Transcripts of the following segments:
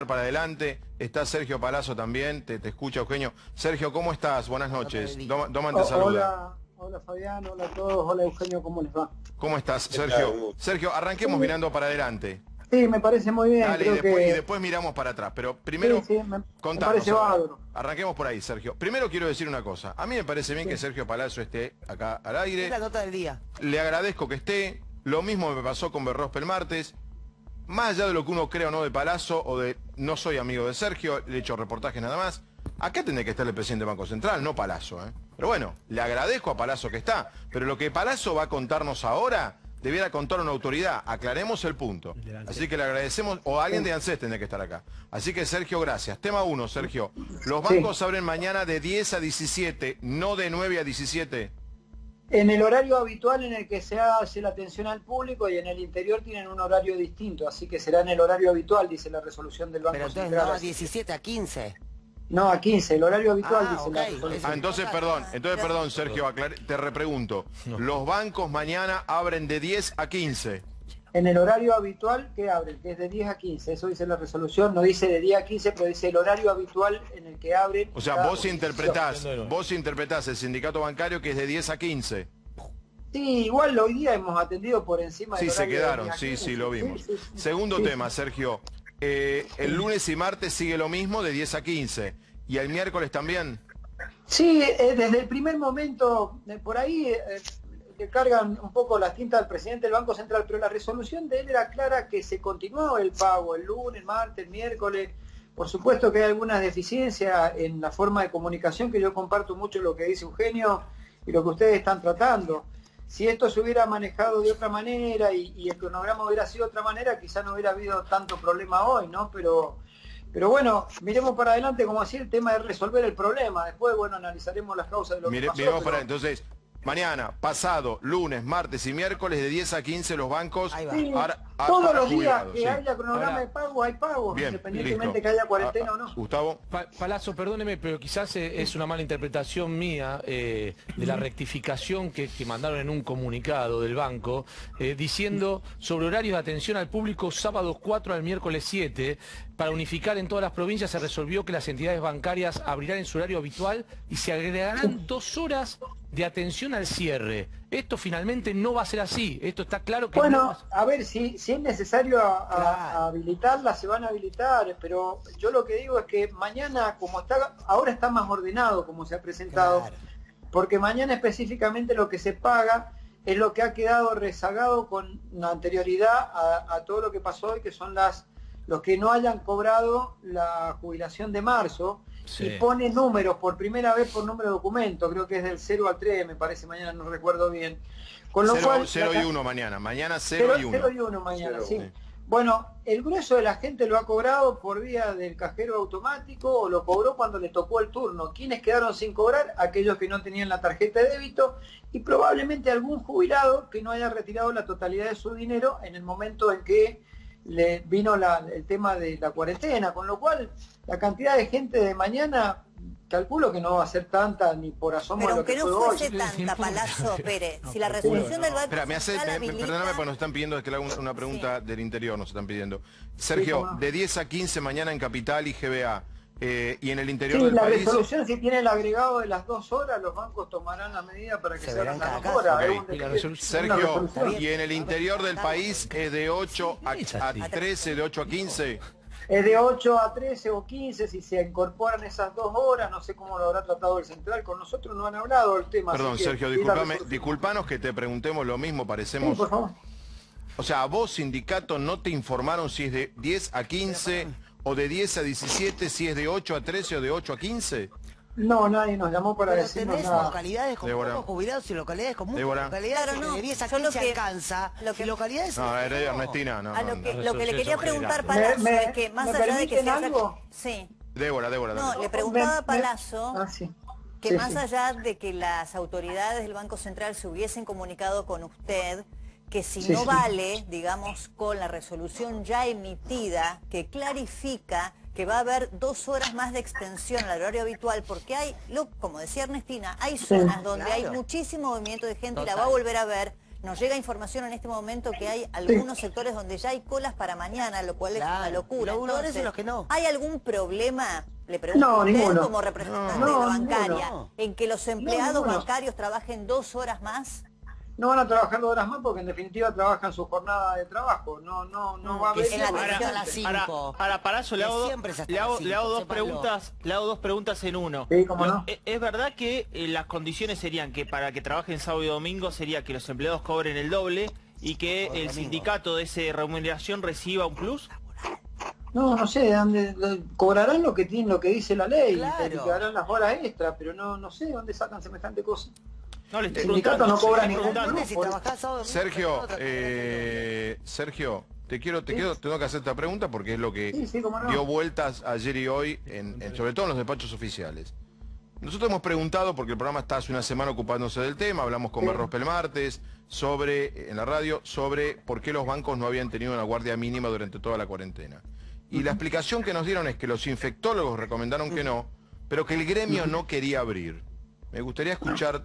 Para adelante, está Sergio Palazzo también, te escucha Eugenio. Sergio, ¿cómo estás? Buenas noches. Doman te saluda. Hola Fabián, hola a todos, hola Eugenio, ¿cómo les va? ¿Cómo estás, Sergio? Sergio, arranquemos mirando para adelante. Sí, me parece muy bien. Dale, y después miramos para atrás, pero primero me contanos. parece bárbaro. Arranquemos por ahí, Sergio. Primero quiero decir una cosa. A mí me parece bien que Sergio Palazzo esté acá al aire. Es la nota del día. Le agradezco que esté. Lo mismo me pasó con Berrospe el martes. Más allá de lo que uno crea o no de Palazzo, o de no soy amigo de Sergio, le he hecho reportajes nada más, acá tendría que estar el presidente del Banco Central, no Palazzo, ¿eh? Pero bueno, le agradezco a Palazzo que está, pero lo que Palazzo va a contarnos ahora, debiera contar una autoridad, aclaremos el punto. Así que le agradecemos, o alguien de ANSES tendría que estar acá. Así que Sergio, gracias. Tema 1, Sergio. Los bancos abren mañana de 10 a 17, no de 9 a 17. En el horario habitual en el que se hace la atención al público y en el interior tienen un horario distinto, así que será en el horario habitual, dice la resolución del Banco Pero entonces Central. no a 17, a 15. No, a 15, el horario habitual dice la resolución. Entonces perdón, Sergio, te repregunto. Los bancos mañana abren de 10 a 15. En el horario habitual que abren, que es de 10 a 15, eso dice la resolución, no dice de 10 a 15, pero dice el horario habitual en el que abren. O sea, vos interpretás el sindicato bancario que es de 10 a 15. Sí, igual hoy día hemos atendido por encima del Sí, se horario quedaron, de 10 a 15. sí, lo vimos. Sí. Segundo tema, Sergio. El lunes y martes sigue lo mismo, de 10 a 15. ¿Y el miércoles también? Sí, desde el primer momento, por ahí le cargan un poco las tintas al presidente del Banco Central, pero la resolución de él era clara que se continuó el pago el lunes, martes, miércoles. Por supuesto que hay algunas deficiencias en la forma de comunicación, que yo comparto mucho lo que dice Eugenio y lo que ustedes están tratando. Si esto se hubiera manejado de otra manera y el cronograma hubiera sido de otra manera, quizá no hubiera habido tanto problema hoy, ¿no? Pero bueno, miremos para adelante, como así, el tema de resolver el problema. Después, bueno, analizaremos las causas de lo que pasó. Miremos para entonces, mañana, pasado, lunes, martes y miércoles de 10 a 15 los bancos. Sí, todos los días que haya cronograma de pago, hay pagos, bien, independientemente listo. que haya cuarentena o no. Gustavo. Palazzo, perdóneme, pero quizás es una mala interpretación mía de la rectificación que mandaron en un comunicado del banco, diciendo sobre horarios de atención al público sábados 4 al miércoles 7, para unificar en todas las provincias se resolvió que las entidades bancarias abrirán en su horario habitual y se agregarán 2 horas de atención al cierre. Esto finalmente no va a ser así. Esto está claro que bueno, no va a ver, si es necesario habilitarlas, se van a habilitar, pero yo lo que digo es que mañana, como está, ahora está más ordenado como se ha presentado, porque mañana específicamente lo que se paga es lo que ha quedado rezagado con anterioridad a todo lo que pasó hoy, que son los que no hayan cobrado la jubilación de marzo. Sí. Y pone números por primera vez por número de documento, creo que es del 0 al 3, me parece, mañana no recuerdo bien. Con lo cual, 0 y 1 mañana 0 y 1. 0 y 1 mañana, sí. Bueno, el grueso de la gente lo ha cobrado por vía del cajero automático o lo cobró cuando le tocó el turno. ¿Quiénes quedaron sin cobrar? Aquellos que no tenían la tarjeta de débito y probablemente algún jubilado que no haya retirado la totalidad de su dinero en el momento en que le vino el tema de la cuarentena, con lo cual la cantidad de gente de mañana calculo que no va a ser tanta ni por asomo. Pero de lo que aunque no fue fuese hoy. tanta, Palazzo Pérez, si la resolución del Banco Central habilita... Perdóname, porque nos están pidiendo que le haga una pregunta del interior, nos están pidiendo. Sergio, de 10 a 15 mañana en Capital y GBA, y en el interior del país... la resolución, si tiene el agregado de las 2 horas, los bancos tomarán la medida para que se hagan las 2 horas. Sergio, ¿y en el interior del país es de 8 a 13, de 8 a 15? Es de 8 a 13 o 15, si se incorporan esas 2 horas, no sé cómo lo habrá tratado el central, con nosotros no han hablado del tema. Perdón, Sergio, disculpanos que te preguntemos lo mismo, parecemos... Sí, por favor. O sea, a vos, sindicato, no te informaron si es de 10 a 15 o de 10 a 17, si es de 8 a 13 o de 8 a 15. No, nadie nos llamó para decirnos tenés nada. localidades con pocos jubilados y localidades con muchas localidades. Claro, no. De 10 a Yo 15 alcanza. Y localidades... No, Ernestina, no. Lo que le quería preguntar, Palazzo, es que más allá de que sea... Sí. Débora. No, le preguntaba a Palazzo que Sí, más allá de que las autoridades del Banco Central se hubiesen comunicado con usted, que si no vale, digamos, con la resolución ya emitida, que clarifica que va a haber 2 horas más de extensión al horario habitual, porque hay, como decía Ernestina, hay zonas donde hay muchísimo movimiento de gente y la va a volver a ver. Nos llega información en este momento que hay algunos sectores donde ya hay colas para mañana, lo cual es una locura. Entonces, los que no. ¿Hay algún problema, le pregunto a usted ninguno. como representante de la bancaria, en que los empleados bancarios trabajen 2 horas más? No van a trabajar 2 horas más porque en definitiva trabajan su jornada de trabajo. No va a haber... En la atención a las 5. Para eso le hago dos preguntas en uno. Sí, cómo no. ¿Es verdad que las condiciones serían que para que trabajen sábado y domingo sería que los empleados cobren el doble y que el sindicato de esa remuneración reciba un plus? No sé, cobrarán lo que dice la ley, Claro. que harán las horas extras, pero no sé de dónde sacan semejante cosa. No, le estoy El sindicato preguntando, no cobra le estoy ningún preguntando. Si trabajás sábado, Sergio, tengo que hacer esta pregunta porque es lo que Sí, cómo no. dio vueltas ayer y hoy, sobre todo en los despachos oficiales. Nosotros hemos preguntado, porque el programa está hace una semana ocupándose del tema, hablamos con Berrospel martes en la radio, sobre por qué los bancos no habían tenido una guardia mínima durante toda la cuarentena. Y la explicación que nos dieron es que los infectólogos recomendaron que no, pero que el gremio no quería abrir. Me gustaría escuchar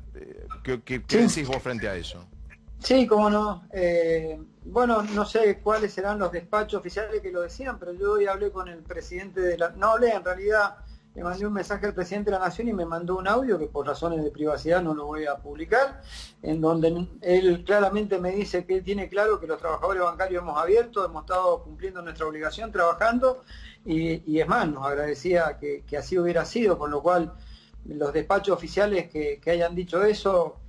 qué decís vos frente a eso. Sí, cómo no. Bueno, no sé cuáles serán los despachos oficiales que lo decían, pero yo hoy hablé con el presidente de la... No hablé, en realidad le mandé un mensaje al presidente de la Nación y me mandó un audio que por razones de privacidad no lo voy a publicar, en donde él claramente me dice que él tiene claro que los trabajadores bancarios hemos abierto, hemos estado cumpliendo nuestra obligación, trabajando, y es más, nos agradecía que así hubiera sido, con lo cual los despachos oficiales que hayan dicho eso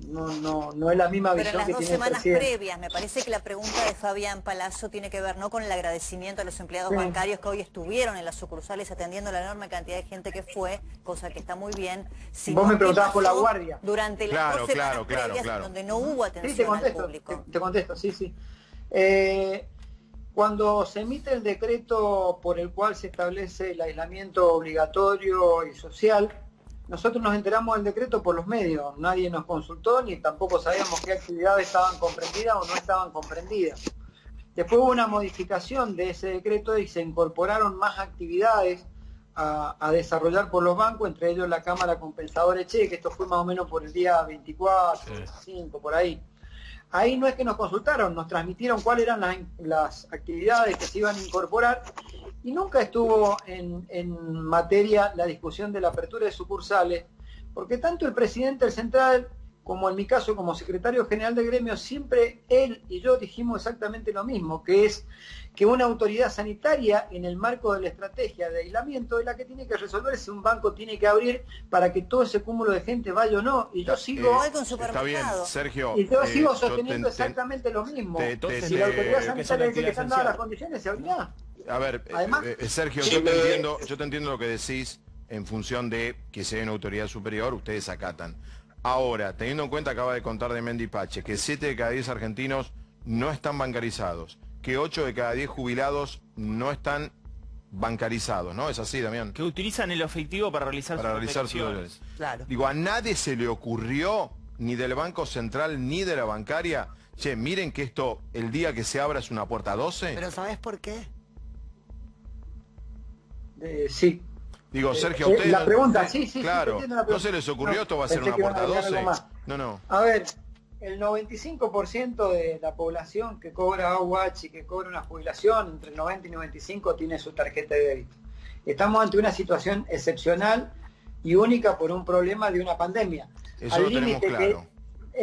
no es la misma Pero visión en las que 2 tiene el semanas presidente. previas, me parece que la pregunta de Fabián Palazzo tiene que ver no con el agradecimiento a los empleados bancarios que hoy estuvieron en las sucursales atendiendo la enorme cantidad de gente que fue, cosa que está muy bien. Vos me preguntabas por la guardia. Durante las 2 semanas previas donde no hubo atención al público. Te contesto, sí. Cuando se emite el decreto por el cual se establece el aislamiento obligatorio y social, nosotros nos enteramos del decreto por los medios, nadie nos consultó ni tampoco sabíamos qué actividades estaban comprendidas o no estaban comprendidas. Después hubo una modificación de ese decreto y se incorporaron más actividades a desarrollar por los bancos, entre ellos la Cámara Compensadora de Cheque, esto fue más o menos por el día 24, 25, por ahí. Ahí no es que nos consultaron, nos transmitieron cuáles eran las actividades que se iban a incorporar y nunca estuvo en materia la discusión de la apertura de sucursales, porque tanto el presidente del Central como en mi caso como secretario general del gremio, siempre él y yo dijimos exactamente lo mismo, que es que una autoridad sanitaria en el marco de la estrategia de aislamiento es la que tiene que resolver si un banco tiene que abrir para que todo ese cúmulo de gente vaya o no. Y yo sigo... Está bien, Sergio. Y yo sigo sosteniendo exactamente lo mismo. Si la autoridad sanitaria dice que están dadas las condiciones, se abrirá. A ver, además, Sergio, yo te entiendo lo que decís en función de que sea una autoridad superior, ustedes acatan. Ahora, teniendo en cuenta, acaba de contar de Mendy Pache, que 7 de cada 10 argentinos no están bancarizados, que 8 de cada 10 jubilados no están bancarizados, ¿no? Es así, Damián. Que utilizan el efectivo para realizar sus operaciones. Claro. Digo, a nadie se le ocurrió, ni del Banco Central, ni de la bancaria, che, miren que esto, el día que se abra es una puerta 12. ¿Pero sabés por qué? Sí. Digo, Sergio, a ustedes... La pregunta, sí, claro, la pregunta. ¿no se les ocurrió esto va a ser una puerta 12? No. A ver, el 95% de la población que cobra AUH y que cobra una jubilación, entre el 90 y 95, tiene su tarjeta de débito. Estamos ante una situación excepcional y única por un problema de una pandemia. Eso lo tenemos claro.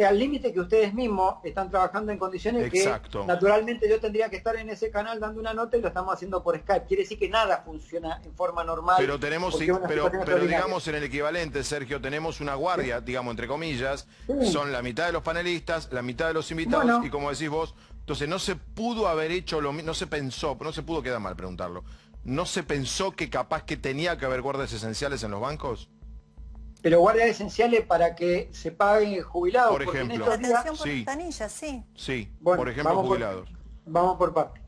Al límite que ustedes mismos están trabajando en condiciones Exacto. que naturalmente yo tendría que estar en ese canal dando una nota y lo estamos haciendo por Skype. Quiere decir que nada funciona en forma normal. Pero tenemos, pero digamos en el equivalente, Sergio, tenemos una guardia, digamos entre comillas, son la mitad de los panelistas, la mitad de los invitados y como decís vos, entonces no se pudo haber hecho lo mismo, no se pensó, no se pudo, queda mal preguntarlo, no se pensó que capaz que tenía que haber guardias esenciales en los bancos. Pero guardias esenciales para que se paguen jubilados. Por ejemplo. Atención por ventanilla, sí. Sí, bueno, por ejemplo jubilados. Vamos por parte.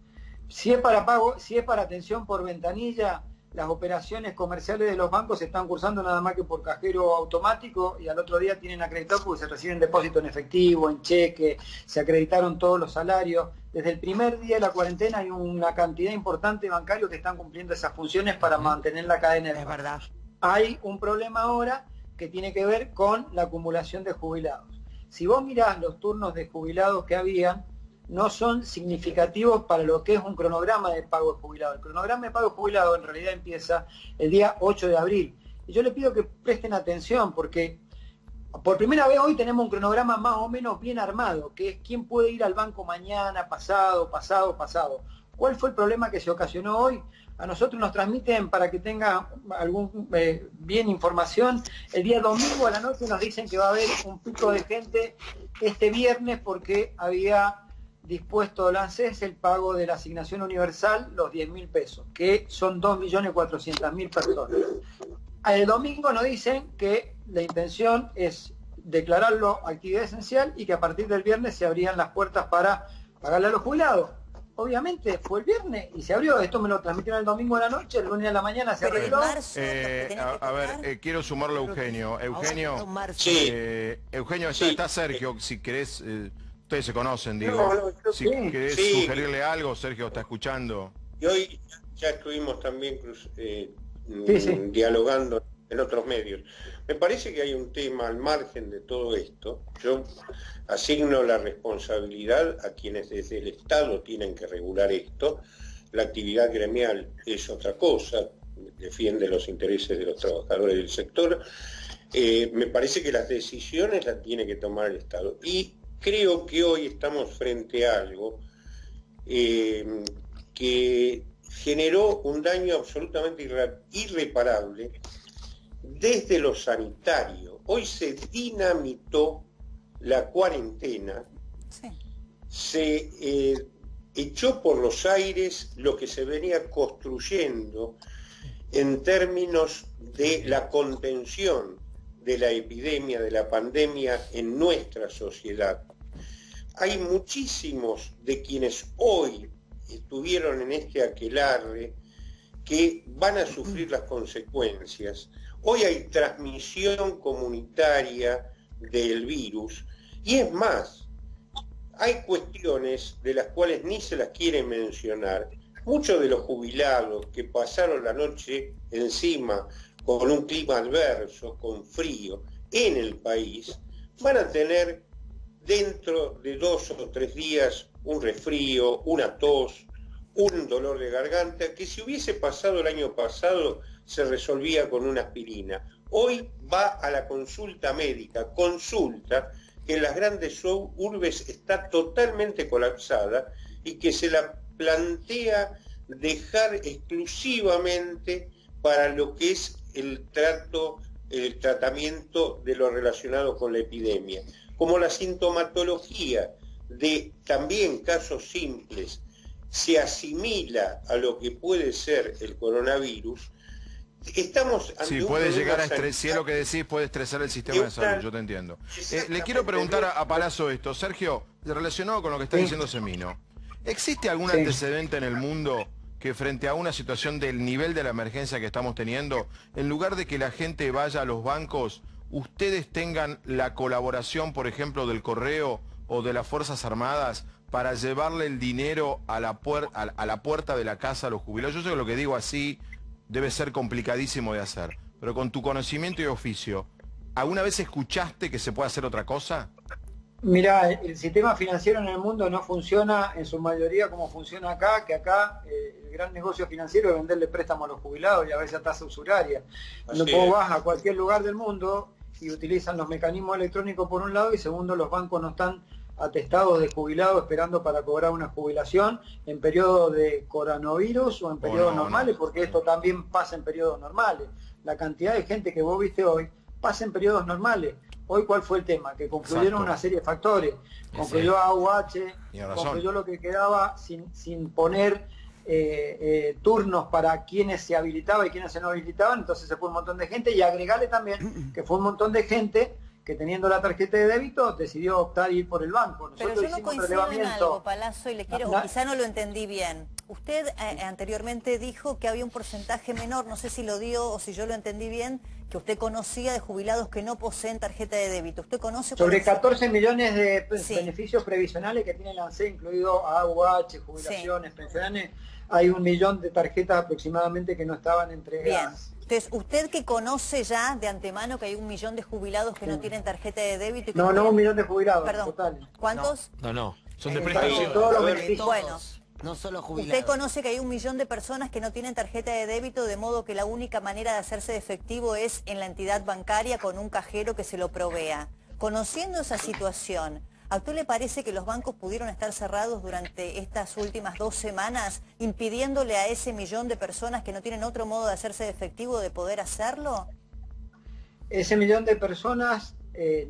Si es para pago, si es para atención por ventanilla, las operaciones comerciales de los bancos se están cursando nada más que por cajero automático y al otro día tienen acreditado porque se reciben depósitos en efectivo, en cheque, se acreditaron todos los salarios. Desde el primer día de la cuarentena hay una cantidad importante de bancarios que están cumpliendo esas funciones para mantener la cadena de Es verdad. Hay un problema ahora que tiene que ver con la acumulación de jubilados. si vos mirás los turnos de jubilados que había, no son significativos para lo que es un cronograma de pago de jubilado. El cronograma de pago de jubilado en realidad empieza el día 8 de abril. Y yo les pido que presten atención porque por primera vez hoy tenemos un cronograma más o menos bien armado, que es quién puede ir al banco mañana, pasado. ¿Cuál fue el problema que se ocasionó hoy? A nosotros nos transmiten, para que tenga bien información, el día domingo a la noche nos dicen que va a haber un pico de gente este viernes porque había dispuesto la ANSES el pago de la asignación universal, los 10.000 pesos, que son 2.400.000 personas. El domingo nos dicen que la intención es declararlo actividad esencial y que a partir del viernes se abrían las puertas para pagarle a los jubilados. Obviamente fue el viernes y se abrió, esto me lo transmitieron el domingo a la noche, el lunes a la mañana se arregló. A ver, quiero sumarlo a Eugenio. Eugenio, Eugenio, está Sergio, si querés, ustedes se conocen, digo, si querés sugerirle algo, Sergio está escuchando. Y hoy ya estuvimos también dialogando en otros medios. Me parece que hay un tema al margen de todo esto. Yo asigno la responsabilidad a quienes desde el Estado tienen que regular esto. La actividad gremial es otra cosa, defiende los intereses de los trabajadores del sector. Me parece que las decisiones las tiene que tomar el Estado. Y creo que hoy estamos frente a algo que generó un daño absolutamente irreparable desde lo sanitario. Hoy se dinamitó la cuarentena, se echó por los aires lo que se venía construyendo en términos de la contención de la epidemia, de la pandemia en nuestra sociedad. Hay muchísimos de quienes hoy estuvieron en este aquelarre que van a sufrir las consecuencias. Hoy hay transmisión comunitaria del virus y es más, hay cuestiones de las cuales ni se las quiere mencionar. Muchos de los jubilados que pasaron la noche encima con un clima adverso, con frío, en el país, van a tener dentro de 2 o 3 días un resfrío, una tos, un dolor de garganta, que si hubiese pasado el año pasado se resolvía con una aspirina. Hoy va a la consulta médica, consulta que en las grandes urbes está totalmente colapsada y que se la plantea dejar exclusivamente para lo que es el tratamiento de lo relacionado con la epidemia. Como la sintomatología de también casos simples se asimila a lo que puede ser el coronavirus, estamos ante puede llegar a estresar, si es lo que decís, puede estresar el sistema de salud, yo te entiendo. Le quiero preguntar a Palazzo esto, Sergio, relacionado con lo que está diciendo Semino. ¿Existe algún antecedente en el mundo que frente a una situación del nivel de la emergencia que estamos teniendo, en lugar de que la gente vaya a los bancos, ustedes tengan la colaboración, por ejemplo, del Correo o de las Fuerzas Armadas para llevarle el dinero a la puerta de la casa a los jubilados? Yo sé que lo que digo así debe ser complicadísimo de hacer, pero con tu conocimiento y oficio, ¿alguna vez escuchaste que se puede hacer otra cosa? Mirá, el sistema financiero en el mundo no funciona en su mayoría como funciona acá, que acá el gran negocio financiero es venderle préstamos a los jubilados y a veces a tasa usuraria. Cuando vos vas a cualquier lugar del mundo y utilizan los mecanismos electrónicos por un lado y segundo, los bancos no están atestados de jubilados esperando para cobrar una jubilación en periodos de coronavirus o en periodos normales, porque esto también pasa en periodos normales. La cantidad de gente que vos viste hoy pasa en periodos normales. Hoy, ¿cuál fue el tema? Que confluyeron una serie de factores. Confluyó AUH, confluyó lo que quedaba sin poner turnos para quienes se habilitaban y quienes se no habilitaban, entonces se fue un montón de gente, y agregarle también que fue un montón de gente que teniendo la tarjeta de débito decidió optar ir por el banco. Nosotros pero yo no coincido en algo, Palazzo, y le quiero, quizá no lo entendí bien. Usted anteriormente dijo que había un porcentaje menor, no sé si lo dio o si yo lo entendí bien, que usted conocía de jubilados que no poseen tarjeta de débito. ¿Usted conoce? Sobre 14 millones de beneficios previsionales que tiene la ANSE, incluido AUH, jubilaciones, pensiones, hay 1 millón de tarjetas aproximadamente que no estaban entregadas. Bien. Usted que conoce ya de antemano que hay 1 millón de jubilados que no tienen tarjeta de débito. Y que No, 1 millón de jubilados, perdón, total. ¿cuántos? No. Son de Todos prestación. los beneficios. Bueno, No solo jubilados. usted conoce que hay 1 millón de personas que no tienen tarjeta de débito, de modo que la única manera de hacerse de efectivo es en la entidad bancaria con un cajero que se lo provea. Conociendo esa situación, ¿a usted le parece que los bancos pudieron estar cerrados durante estas últimas 2 semanas, impidiéndole a ese 1 millón de personas que no tienen otro modo de hacerse de efectivo de poder hacerlo? Ese 1 millón de personas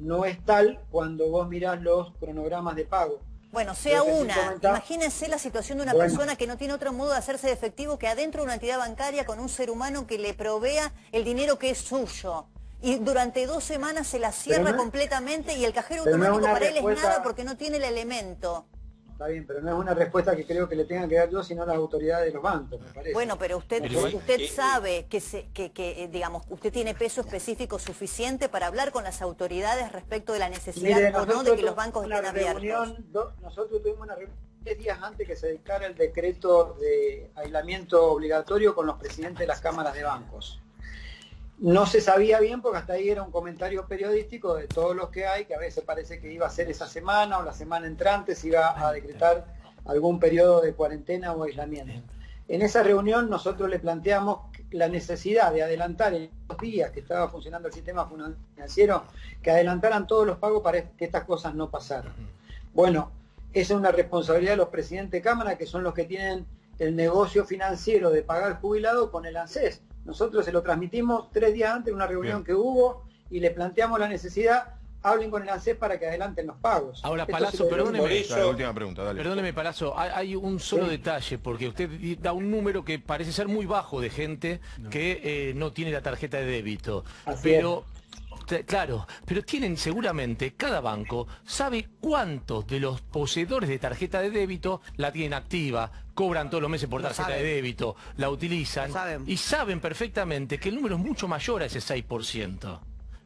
no es tal cuando vos mirás los cronogramas de pago. Bueno, sea Creo que una. sin comentar. Imagínense la situación de una Bueno. persona que no tiene otro modo de hacerse de efectivo que adentro de una entidad bancaria con un ser humano que le provea el dinero que es suyo. Y durante 2 semanas se la cierra Pero no- completamente y el cajero pero no es automático una para él es respuesta- nada porque no tiene el elemento. Está bien, pero no es una respuesta que creo que le tengan que dar yo, sino las autoridades de los bancos, me parece. Bueno, pero usted, Pero igual- usted sabe digamos, usted tiene peso específico suficiente para hablar con las autoridades respecto de la necesidad Mire, o no de nosotros que los bancos tuvimos estén una abiertos. nosotros tuvimos una reunión 10 días antes que se dictara el decreto de aislamiento obligatorio con los presidentes de las cámaras de bancos. No se sabía bien porque hasta ahí era un comentario periodístico de todos los que hay, que a veces parece que iba a ser esa semana o la semana entrante se iba a decretar algún periodo de cuarentena o aislamiento. En esa reunión nosotros le planteamos la necesidad de adelantar en los días que estaba funcionando el sistema financiero, que adelantaran todos los pagos para que estas cosas no pasaran. Bueno, esa es una responsabilidad de los presidentes de Cámara, que son los que tienen el negocio financiero de pagar jubilado con el ANSES. Nosotros se lo transmitimos 3 días antes en una reunión Bien. que hubo y le planteamos la necesidad, hablen con el ANSES para que adelanten los pagos. Ahora, Esto Palazzo, se lo- perdóneme. Por eso- La última pregunta, dale. Perdóneme, Palazzo, hay un solo Sí. detalle, porque usted da un número que parece ser muy bajo de gente que no tiene la tarjeta de débito. Así Pero, claro, pero tienen seguramente, cada banco sabe cuántos de los poseedores de tarjeta de débito la tienen activa, cobran todos los meses por Lo tarjeta de saben. débito, la utilizan, Lo saben. y saben perfectamente que el número es mucho mayor a ese 6%.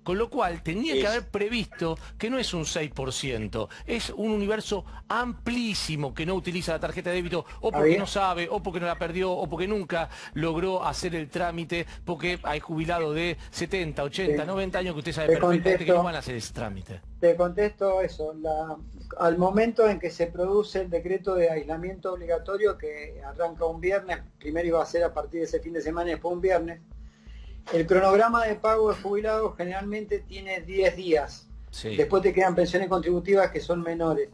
Con lo cual, tendría que Es- haber previsto que no es un 6%, es un universo amplísimo que no utiliza la tarjeta de débito, o porque bien. no sabe, o porque no la perdió, o porque nunca logró hacer el trámite, porque hay jubilados de 70, 80, Sí. 90 años que usted sabe Te perfectamente que contesto. no van a hacer ese trámite. Te contesto eso. Al momento en que se produce el decreto de aislamiento obligatorio, que arranca un viernes, primero iba a ser a partir de ese fin de semana y después un viernes, el cronograma de pago de jubilados generalmente tiene 10 días. Sí. Después te quedan pensiones contributivas que son menores.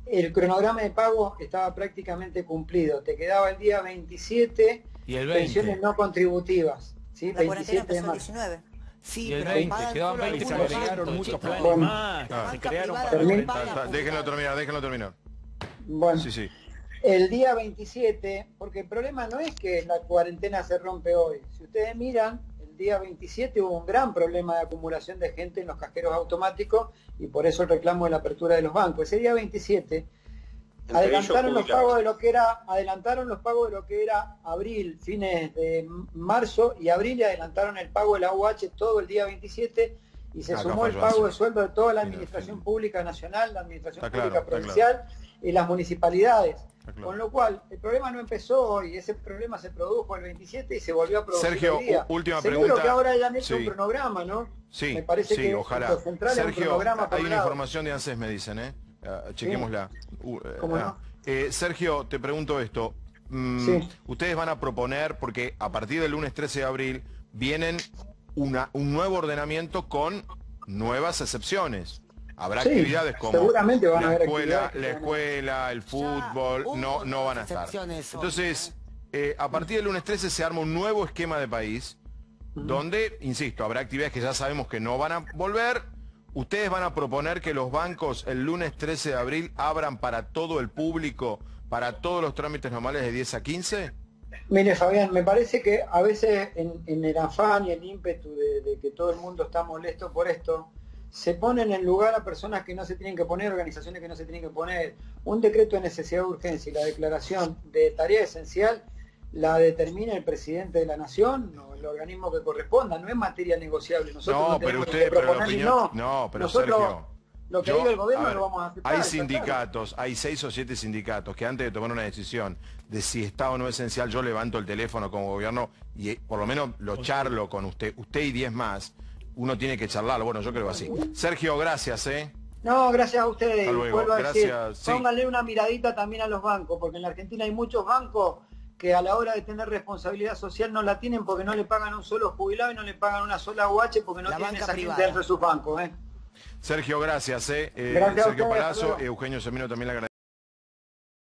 El cronograma de pago estaba prácticamente cumplido. Te quedaba el día 27 Y el 20. pensiones no contributivas. ¿sí? La cuarentena 27 de empezó el marzo. 19. Sí, Y el pero 20, pagan quedaban solo 20, algunos se agregaron bancos, muchos chicos. planes Bueno. más, La se banca crearon privada para no no pagar. paga Déjenlo jubilados. déjenlo terminar. Bueno, Sí, sí. el día 27, porque el problema no es que la cuarentena se rompe hoy. Si ustedes miran, el día 27 hubo un gran problema de acumulación de gente en los cajeros automáticos y por eso el reclamo de la apertura de los bancos. Ese día 27 Entre adelantaron ellos los jubilados. pagos de lo que era abril, fines de marzo y abril, y adelantaron el pago de la UH todo el día 27 y se Acá sumó el falló pago de ANSES. sueldo de toda la Mira, administración sí. pública nacional, la administración Está claro, pública está provincial y las municipalidades. Está claro. Con lo cual, el problema no empezó hoy, ese problema se produjo el 27 y se volvió a producir Sergio, hoy día. última Seguro pregunta. que ahora hayan hecho Sí. un cronograma, ¿no? Sí, Me parece sí, que ojalá. lo central es un Sergio, cronograma por hay un una lado. información de ANSES, me dicen, ¿eh? Chequémosla. ¿Cómo no? Sergio, te pregunto esto. Sí. Ustedes van a proponer, porque a partir del lunes 13 de abril vienen un nuevo ordenamiento con nuevas excepciones. Habrá Sí, actividades como seguramente van a la haber escuela, actividades que la van a- escuela, el fútbol, hubo no van a nuevas estar. excepciones hoy, Entonces, a partir del lunes 13 se arma un nuevo esquema de país, donde, insisto, habrá actividades que ya sabemos que no van a volver. Ustedes van a proponer que los bancos el lunes 13 de abril abran para todo el público, para todos los trámites normales de 10 a 15. Mire, Fabián, me parece que a veces en el afán y el ímpetu de que todo el mundo está molesto por esto, se ponen en lugar a personas que no se tienen que poner, organizaciones que no se tienen que poner. Un decreto de necesidad de urgencia y la declaración de tarea esencial la determina el presidente de la nación o el organismo que corresponda, no es materia negociable. Nosotros No, pero tenemos usted, que pero la proponer ni opinión, no. pero Nosotros Sergio, Lo que diga el gobierno lo vamos a aceptar. Hay sindicatos, hay 6 o 7 sindicatos que antes de tomar una decisión de si está o no esencial, yo levanto el teléfono como gobierno y por lo menos lo charlo con usted y 10 más. Uno tiene que charlarlo. Bueno, yo creo así. Sergio, gracias, No, gracias a ustedes. Hasta luego. Vuelvo a decir, Gracias, sí. pónganle una miradita también a los bancos, porque en la Argentina hay muchos bancos que a la hora de tener responsabilidad social no la tienen porque no le pagan un solo jubilado y no le pagan una sola UH porque no La tienen banca esa privada. gente dentro de sus bancos. Sergio, gracias. Gracias a Sergio ustedes, Palazzo, hasta luego. Eugenio Semino también le agradece.